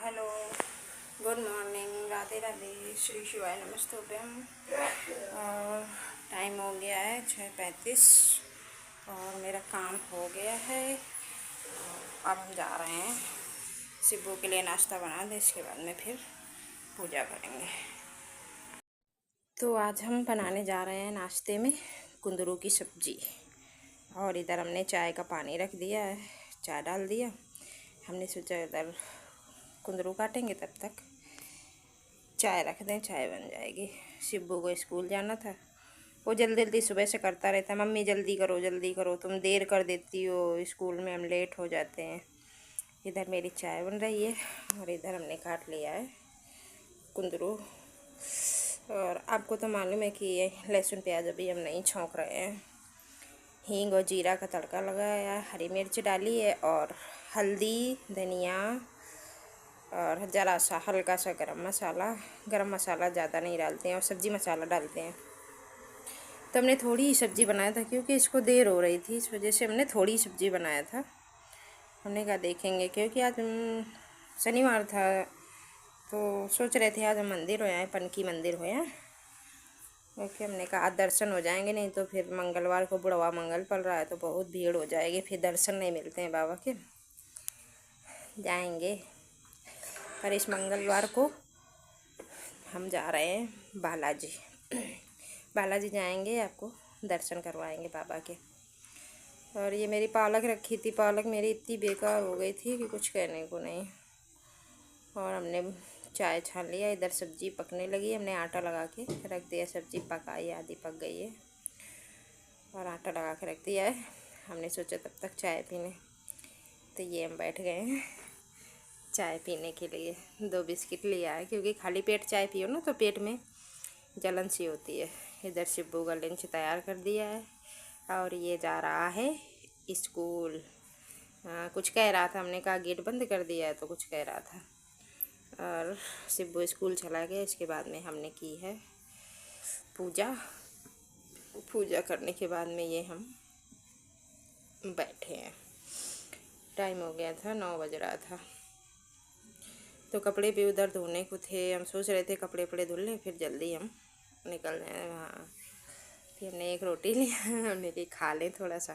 Hello, good morning, Radhe Radhe, Shri शिवाय नमस्तुभ्यम। और time हो गया है 6:35 और मेरा काम हो गया है। अब हम जा रहे हैं शिबू के लिए नाश्ता बना दें, इसके बाद में फिर पूजा करेंगे। तो आज हम बनाने जा रहे हैं नाश्ते में कुंदरू की सब्जी। और इधर हमने चाय का पानी रख दिया है, चाय डाल दिया। हमने सोचा इधर कुंदरू काटेंगे, तब तक चाय रख दें, चाय बन जाएगी। शिब्बू को स्कूल जाना था, वो जल्दी जल्दी सुबह से करता रहता है, मम्मी जल्दी करो, तुम देर कर देती हो, स्कूल में हम लेट हो जाते हैं। इधर मेरी चाय बन रही है और इधर हमने काट लिया है कुंदरू। और आपको तो मालूम है कि ये लहसुन प्याज अभी हम नहीं छौंक रहे हैं। हींग और जीरा का तड़का लगाया, हरी मिर्च डाली है और हल्दी, धनिया और ज़रा सा हल्का सा गरम मसाला ज़्यादा नहीं डालते हैं और सब्ज़ी मसाला डालते हैं। तो हमने थोड़ी ही सब्ज़ी बनाया था क्योंकि इसको देर हो रही थी, इस वजह से हमने थोड़ी सब्ज़ी बनाया था। हमने कहा देखेंगे, क्योंकि आज शनिवार था तो सोच रहे थे आज हम मंदिर हो आए, पनकी मंदिर हो आए, क्योंकि हमने कहा आज दर्शन हो जाएंगे, नहीं तो फिर मंगलवार को बुढ़वा मंगल पड़ रहा है तो बहुत भीड़ हो जाएगी, फिर दर्शन नहीं मिलते हैं बाबा के। जाएंगे, पर इस मंगलवार को हम जा रहे हैं बालाजी जाएंगे, आपको दर्शन करवाएंगे बाबा के। और ये मेरी पालक रखी थी, पालक मेरी इतनी बेकार हो गई थी कि कुछ कहने को नहीं। और हमने चाय छान लिया, इधर सब्ज़ी पकने लगी, हमने आटा लगा के रख दिया, सब्ज़ी पकाई, आधी पक गई है और आटा लगा के रख दिया है। हमने सोचा तब तक चाय पीने, तो ये हम बैठ गए हैं चाय पीने के लिए। 2 बिस्किट लिया है क्योंकि खाली पेट चाय पियो ना तो पेट में जलन सी होती है। इधर शिब्बू का लंच तैयार कर दिया है और ये जा रहा है स्कूल। कुछ कह रहा था, हमने कहा गेट बंद कर दिया है तो कुछ कह रहा था। और शिब्बू स्कूल चला गया। इसके बाद में हमने की है पूजा करने के बाद में ये हम बैठे हैं। टाइम हो गया था, 9 बज रहा था। तो कपड़े भी उधर धोने को थे, हम सोच रहे थे कपड़े धुल लें फिर जल्दी हम निकल जाए वहाँ। फिर हमने एक रोटी लिया, हमने भी खा लें थोड़ा सा,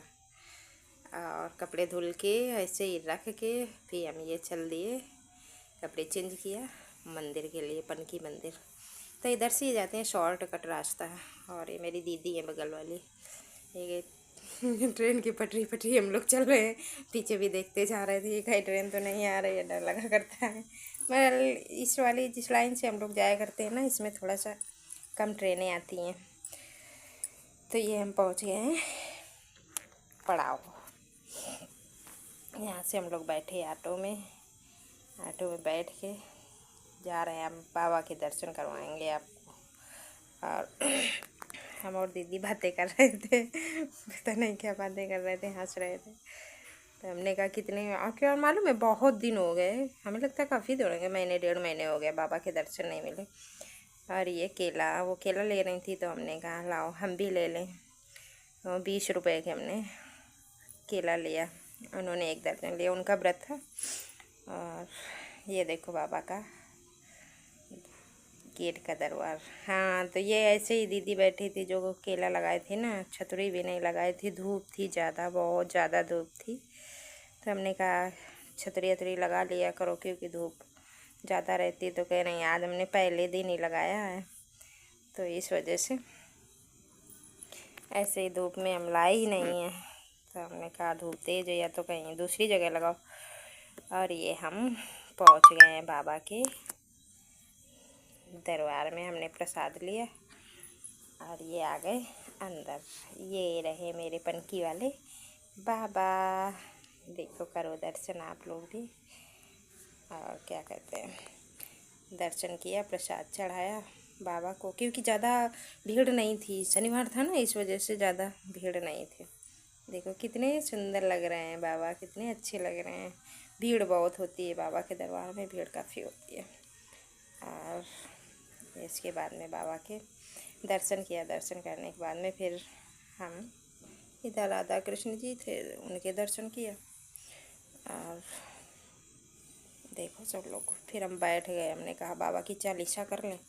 और कपड़े धुल के ऐसे ही रख के फिर हम ये चल दिए, कपड़े चेंज किया मंदिर के लिए, पनकी मंदिर। तो इधर से ही जाते हैं, शॉर्ट कट रास्ता है। और ये मेरी दीदी है बगल वाली, ये ट्रेन की पटरी हम लोग चल रहे हैं, पीछे भी देखते जा रहे थे कहीं ट्रेन तो नहीं आ रही है, डर लगा करता है। मगर इस वाली जिस लाइन से हम लोग जाया करते हैं ना, इसमें थोड़ा सा कम ट्रेनें आती हैं। तो ये हम पहुंच गए हैं पड़ाव। यहाँ से हम लोग बैठे ऑटो में बैठ के जा रहे हैं, हम बाबा के दर्शन करवाएंगे आपको। और हम और दीदी बातें कर रहे थे, पता नहीं क्या बातें कर रहे थे, हंस रहे थे। तो हमने कहा कितने और मालूम है, बहुत दिन हो गए, हमें लगता है काफ़ी दिन हो गए, महीने 1.5 महीने हो गए बाबा के दर्शन नहीं मिले। और ये वो केला ले रही थी तो हमने कहा लाओ हम भी ले लें। तो 20 रुपए के हमने केला लिया, उन्होंने 1 दर्जन लिया, उनका व्रत था। और ये देखो बाबा का गेट का दरबार। हाँ, तो ये ऐसे ही दीदी बैठी थी जो केला लगाए थे ना, छतरी भी नहीं लगाई थी, धूप थी ज़्यादा, बहुत ज़्यादा धूप थी। तो हमने कहा छतरी लगा लिया करो, क्योंकि धूप ज़्यादा रहती। तो कह रही आज हमने पहले दिन ही लगाया है, तो इस वजह से ऐसे ही धूप में हम लाए ही नहीं है। तो हमने कहा धूप तेज है या तो कहीं दूसरी जगह लगाओ। और ये हम पहुंच गए हैं बाबा के दरबार में, हमने प्रसाद लिया और ये आ गए अंदर। ये रहे मेरे पनकी वाले बाबा, देखो करो दर्शन आप लोग भी। और क्या कहते हैं, दर्शन किया, प्रसाद चढ़ाया बाबा को, क्योंकि ज़्यादा भीड़ नहीं थी, शनिवार था ना, इस वजह से ज़्यादा भीड़ नहीं थी। देखो कितने सुंदर लग रहे हैं बाबा, कितने अच्छे लग रहे हैं। भीड़ बहुत होती है बाबा के दरबार में, भीड़ काफ़ी होती है। और इसके बाद में बाबा के दर्शन किया, दर्शन करने के बाद में फिर हम इधर राधा कृष्ण जी थे, उनके दर्शन किया। और देखो सब लोग। फिर हम बैठ गए, हमने कहा बाबा की चालीसा कर लें,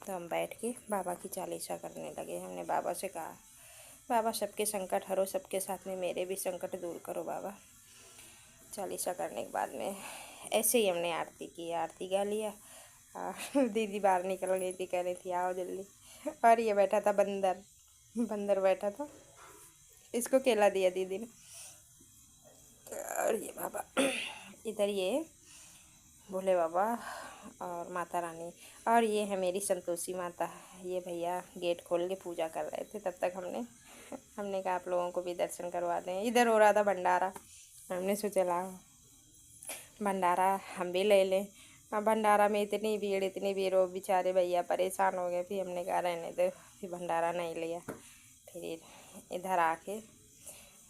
तो हम बैठ के बाबा की चालीसा करने लगे। हमने बाबा से कहा बाबा सबके संकट हरो, सबके साथ में मेरे भी संकट दूर करो बाबा। चालीसा करने के बाद में ऐसे ही हमने आरती की, आरती गा लिया। और दीदी बाहर निकल गई थी, कह रही थी आओ जल्दी। और ये बैठा था बंदर, बंदर बैठा था, इसको केला दिया दीदी ने। और ये बाबा इधर ये भोले बाबा और माता रानी, और ये है मेरी संतोषी माता। ये भैया गेट खोल के पूजा कर रहे थे, तब तक हमने कहा आप लोगों को भी दर्शन करवा दें। इधर हो रहा था भंडारा, हमने सोचा लाओ भंडारा हम भी ले लें। अब भंडारा में इतनी भीड़ वो बेचारे भैया परेशान हो गए। फिर हमने कहा रहने दो, फिर भंडारा नहीं लिया। फिर इधर आके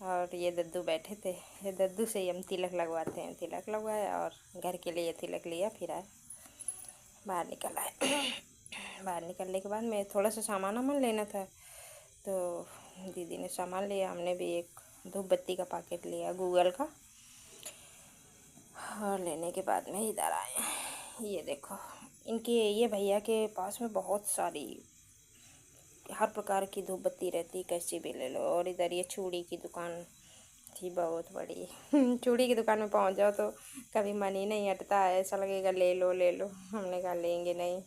और ये दद्दू बैठे थे, ये दद्दू से ही हम तिलक लगवाते हैं। तिलक लगवाया और घर के लिए तिलक लिया, फिर आए बाहर निकल आए। बाहर निकलने के बाद में थोड़ा सा सामान वामान लेना था, तो दीदी ने सामान लिया, हमने भी एक धूप बत्ती का पैकेट लिया गूगल का। और लेने के बाद में इधर आए। ये देखो इनके ये भैया के पास में बहुत सारी हर प्रकार की धूप बत्ती रहती, कैसी भी ले लो। और इधर ये चूड़ी की दुकान थी बहुत बड़ी। चूड़ी की दुकान में पहुंच जाओ तो कभी मन ही नहीं हटता है, ऐसा लगेगा ले लो ले लो। हमने कहा लेंगे नहीं।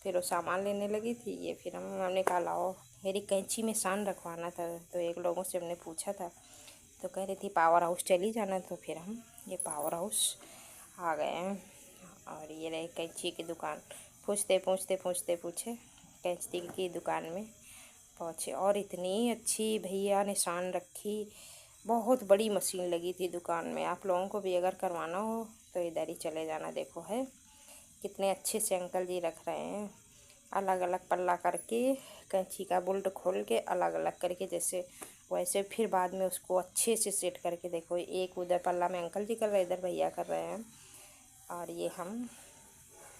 फिर वो सामान लेने लगी थी ये, फिर हमने कहा लाओ मेरी कैंची में शान रखवाना था। तो एक लोगों से हमने पूछा था, तो कह रही थी पावर हाउस चली जाना। तो फिर हम ये पावर हाउस आ गए हैं। और ये रही कैंची की दुकान। पूछे कैंची की दुकान में पहुँचे, और इतनी अच्छी भैया ने शान रखी। बहुत बड़ी मशीन लगी थी दुकान में। आप लोगों को भी अगर करवाना हो तो इधर ही चले जाना। देखो है कितने अच्छे से अंकल जी रख रहे हैं, अलग अलग पल्ला करके कैंची का बुल्ट खोल के अलग अलग करके, जैसे वैसे फिर बाद में उसको अच्छे से सेट करके। देखो एक उधर पल्ला में अंकल जी कर रहे हैं, इधर भैया कर रहे हैं। और ये हम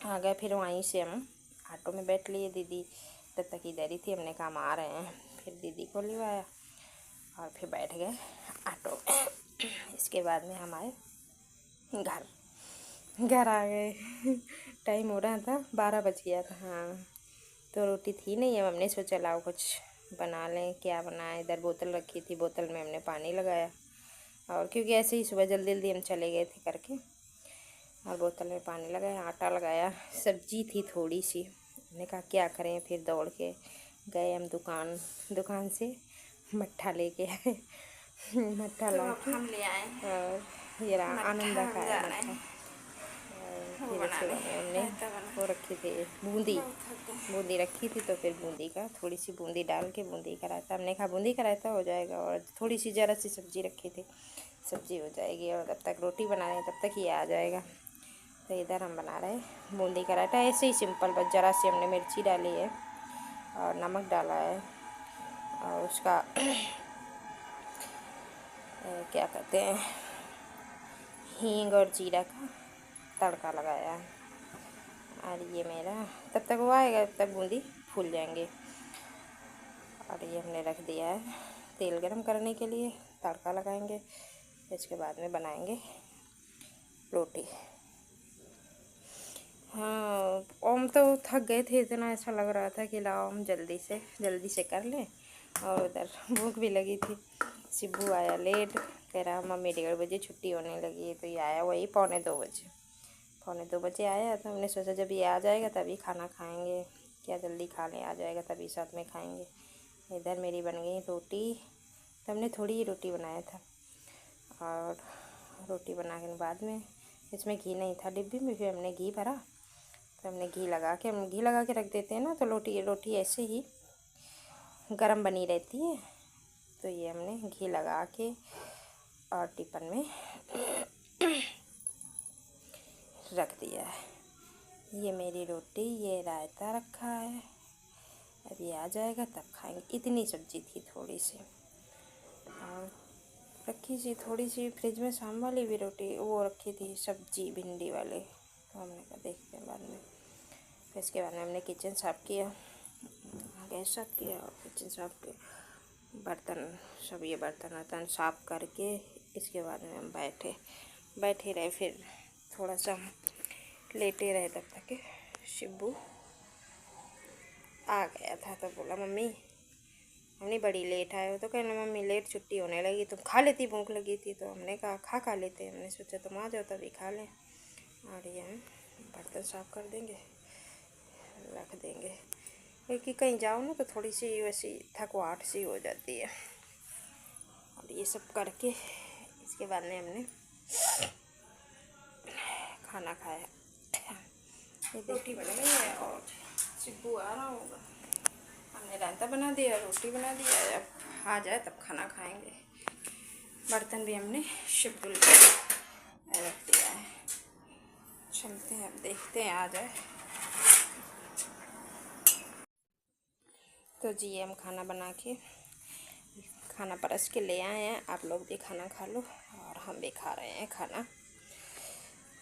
आ गए, फिर वहीं से हम ऑटो में बैठ लिए। दीदी तब तक इधर ही थी, हमने कहा हम आ रहे हैं। फिर दीदी को लिवाया और फिर बैठ गए ऑटो में। इसके बाद में हम आए घर आ गए। टाइम हो रहा था 12 बज गया था। हाँ तो रोटी थी नहीं, अब हमने सोचा लाओ कुछ बना लें। क्या बनाए, इधर बोतल रखी थी, बोतल में हमने पानी लगाया। और क्योंकि ऐसे ही सुबह जल्दी जल्दी हम चले गए थे करके, और बोतल में पानी लगाया, आटा लगाया। सब्जी थी थोड़ी सी, हमने कहा क्या करें। फिर दौड़ के गए हम दुकान से मट्ठा लेके आए। मट्ठा ला के हम ले आए, और ये आनंदा का है मट्ठा। फिर उसके बाद हमने वो रखी थी बूंदी रखी थी, तो फिर बूंदी का थोड़ी सी बूंदी डाल के बूंदी का रायता। हमने कहा बूंदी का रायता हो जाएगा, और थोड़ी सी ज़रा सी सब्जी रखी थी, सब्जी हो जाएगी। और तब तक रोटी बना रहे हैं, तब तक ये आ जाएगा। तो इधर हम बना रहे हैं बूंदी का रायता, ऐसे ही सिंपल, बस ज़रा सी हमने मिर्ची डाली है और नमक डाला है, और उसका क्या कहते हैं हींग और जीरा का तड़का लगाया है। और ये मेरा तब तक वो आएगा, तब तक बूंदी फूल जाएंगे। और ये हमने रख दिया है तेल गरम करने के लिए, तड़का लगाएंगे। इसके बाद में बनाएंगे रोटी। हाँ हम तो थक गए थे, इतना ऐसा लग रहा था कि लाओ हम जल्दी से कर लें। और उधर भूख भी लगी थी। शिबू आया लेट, कह रहा मम्मी 1:30 बजे छुट्टी होने लगी है। तो ये आया वही पौने 2 बजे आया। तो हमने सोचा जब ये आ जाएगा तभी खाना खाएंगे, क्या जल्दी खा लें, आ जाएगा तभी साथ में खाएंगे। इधर मेरी बन गई रोटी, तो हमने थोड़ी ही रोटी बनाया था। और रोटी बनाने के बाद में इसमें घी नहीं था डिब्बी में, फिर हमने घी भरा। तो हमने घी लगा के रख देते हैं ना, तो रोटी ऐसे ही गरम बनी रहती है। तो ये हमने घी लगा के और टिफिन में रख दिया है। ये मेरी रोटी, ये रायता रखा है, अब ये आ जाएगा तब खाएंगे। इतनी सब्जी थी थोड़ी सी, और रखी सी थोड़ी सी फ्रिज में शाम वाली भी रोटी वो रखी थी, सब्जी भिंडी वाले। तो हमने कहा देखते हैं बाद में। फिर इसके बाद में हमने किचन साफ़ किया, गैस साफ़ किया और किचन साफ़ किया, बर्तन सब ये बर्तन साफ़ करके इसके बाद में हम बैठे रहे। फिर थोड़ा सा लेटे रहे तब तक शिब्बू आ गया था। तो बोला मम्मी हमने बड़ी लेट आए हो, तो कहना मम्मी लेट छुट्टी होने लगी, तुम खा लेती, भूख लगी थी। तो हमने कहा खा लेते, हमने सोचा तुम आ जाओ तभी खा लें। और ये हम बर्तन साफ कर देंगे, रख देंगे, क्योंकि कहीं जाओ ना तो थोड़ी सी वैसी थकवाहट सी हो जाती है। और ये सब करके इसके बाद में हमने खाना खाया। ये रोटी बन गई है और शिब्बू आ रहा होगा। हमने रायता बना दिया, रोटी बना दिया, अब आ जाए तब खाना खाएंगे। बर्तन भी हमने शिब्बू रख दिया है। चलते हैं, अब देखते हैं आ जाए। तो जी हम खाना बना के खाना परस के ले आए हैं। आप लोग भी खाना खा लो और हम भी खा रहे हैं खाना।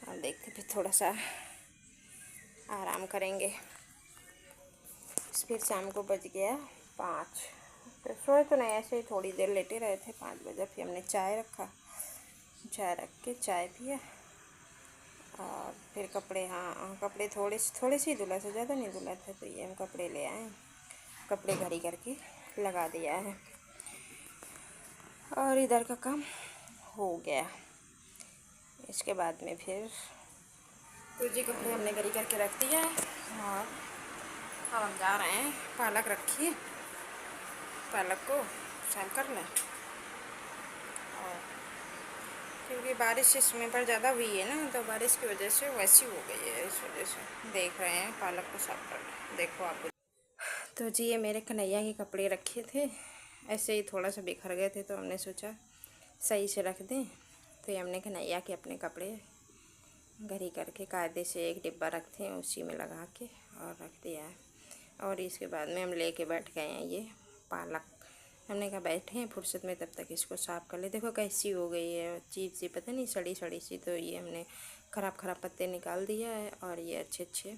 अब देखते फिर थोड़ा सा आराम करेंगे। फिर शाम को बज गया 5। तो सोए तो नहीं, ऐसे ही थोड़ी देर लेटे रहे थे। 5 बजे फिर हमने चाय रखा, चाय रख के चाय पिया और फिर कपड़े, हाँ कपड़े थोड़े से धुला से, ज़्यादा नहीं धुला था। तो ये हम कपड़े ले आए, कपड़े घड़ी करके लगा दिया है और इधर का काम हो गया। इसके बाद में फिर तो जी कपड़े हमने घड़ी करके रख दिया है और अब हम जा रहे हैं। पालक रखी, पालक को साफ कर लें। और क्योंकि बारिश इस समय पर ज़्यादा हुई है ना, तो बारिश की वजह से वैसी हो गई है, इस वजह से देख रहे हैं पालक को साफ कर लें। देखो आपको। तो जी ये मेरे कन्हैया के कपड़े रखे थे, ऐसे ही थोड़ा सा बिखर गए थे, तो हमने सोचा सही से रख दें। तो ये हमने कन्हैया के अपने कपड़े घड़ी करके कायदे से एक डिब्बा रखते हैं, उसी में लगा के और रख दिया है। और इसके बाद में हम लेके बैठ गए हैं ये पालक। हमने कहा बैठे हैं फुर्सत में, तब तक इसको साफ़ कर ले। देखो कैसी हो गई है, अजीब सी, पता नहीं सड़ी सड़ी सी। तो ये हमने ख़राब पत्ते निकाल दिया है और ये अच्छे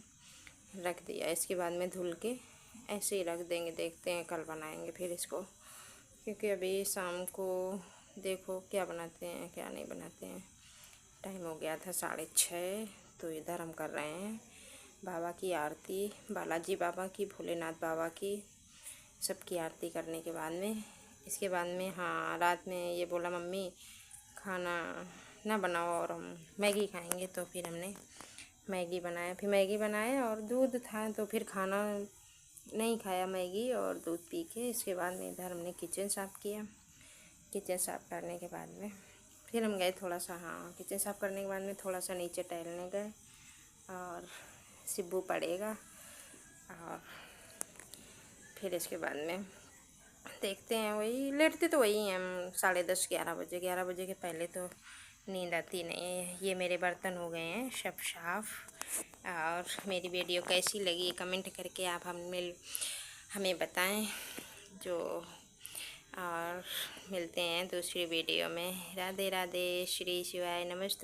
रख दिया। इसके बाद में धुल के ऐसे ही रख देंगे, देखते हैं कल बनाएंगे फिर इसको। क्योंकि अभी शाम को देखो क्या बनाते हैं क्या नहीं बनाते हैं। टाइम हो गया था 6:30। तो इधर हम कर रहे हैं बाबा की आरती, बालाजी बाबा की, भोलेनाथ बाबा की, सबकी आरती करने के बाद में, इसके बाद में हाँ रात में ये बोला मम्मी खाना ना बनाओ और हम मैगी खाएंगे। तो फिर हमने मैगी बनाया, फिर मैगी बनाए और दूध था, तो फिर खाना नहीं खाया, मैगी और दूध पी के। इसके बाद में इधर हमने किचन साफ़ किया। किचन साफ़ करने के बाद में फिर हम गए थोड़ा सा, हाँ किचन साफ़ करने के बाद में थोड़ा सा नीचे टहलने गए। और शिब्बू पड़ेगा और फिर इसके बाद में देखते हैं। वही लेटते तो वही हैं हम 10:30 11 बजे के पहले तो नींद आती नहीं है। ये मेरे बर्तन हो गए हैं सब साफ़। और मेरी वीडियो कैसी लगी कमेंट करके आप हमें बताएं जो। और मिलते हैं दूसरी वीडियो में। राधे राधे, श्री शिवाय, नमस्ते।